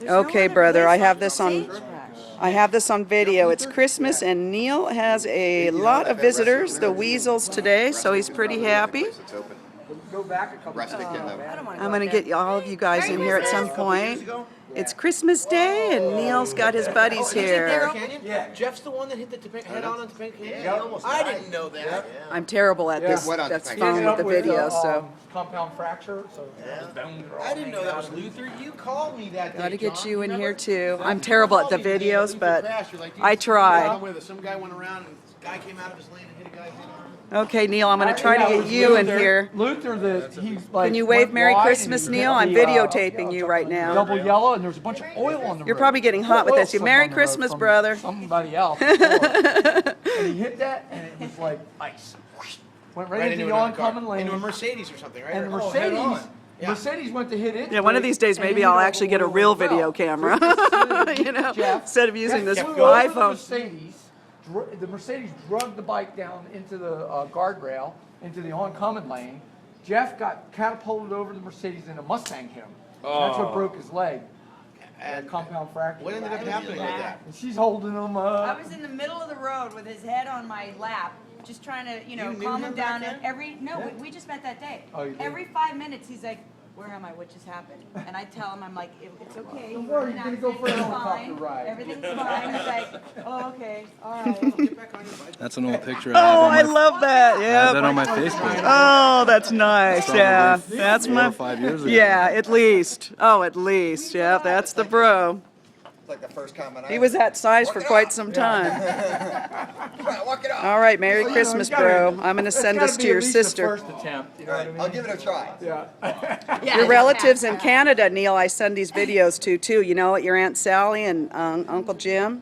Okay, brother, I have this on video. It's Christmas and Neil has a lot of visitors, the Weasels today, so he's pretty happy. It's open. Rustic in them. I'm going to get all of you guys in here at some point. It's Christmas Day and Neil's got his buddies here. Yeah. Jeff's the one that hit the head on Topanga Canyon? Yeah, I didn't know that. I'm terrible at this. Went on That's Topanga phone Canyon. with the video, so Compound fracture, so I didn't know that was Luther. You called me that day. got to get John. you in Remember? here too. I'm You terrible at called the me the day videos, Luther but crashed. You're like, I try. Some guy went around and this guy came out of his lane and hit a guy's head on. Okay, Neil, I'm going to try to get you in here. Luther, he's like. Can you wave went Merry wide Christmas, and he Neil? hit I'm the, videotaping you right now. Double yellow, and there's a bunch of oil on the road. You're probably getting hot with Oil this. slipped Merry on the road Christmas, from brother. Somebody else. And he hit that, and it was like ice. Went right into the oncoming lane. Into a Mercedes or something, right? And the Or- Mercedes, Yeah. Mercedes went to hit it. Yeah, one of these days and maybe he I'll ended up actually get a with real oil as video well. camera, you know, Jeff, instead of using this Jeff flew over the iPhone. Mercedes, the Mercedes drugged the bike down into the guardrail, into the oncoming lane. Jeff got catapulted over the Mercedes and a Mustang hit him. That's what broke his leg. And compound fracture. What ended up happening with that? And she's holding him I was in the middle of the road with his head on my lap, just trying to, You knew calm him him down. back And then? we just met that day. Oh, you did? Every 5 minutes, he's like, "Where am I? What just happened?" And I tell him, I'm like, "It's okay. Don't worry, You're you're gonna go for an everything's helicopter fine. ride." Everything's fine." He's like, "Oh, okay, all right." That's an old picture. Oh, I I have love that. I have that Yeah. on my Facebook. Oh, that's nice. Yeah, that's 4 my. or 5 years ago. Yeah, at least. Oh, at least. Yeah, that's the bro. It's like the first comment I He was that size for quite some time. Walk it off. All right, Merry Well, you know, Christmas, you gotta- bro. I'm going to It's send gotta this be to at your least the sister. First attempt, you know All what right, I mean? I'll give it a try. Yeah. Your relatives in Canada, Neil, I send these videos to too. You know what? Your Aunt Sally and Uncle Jim.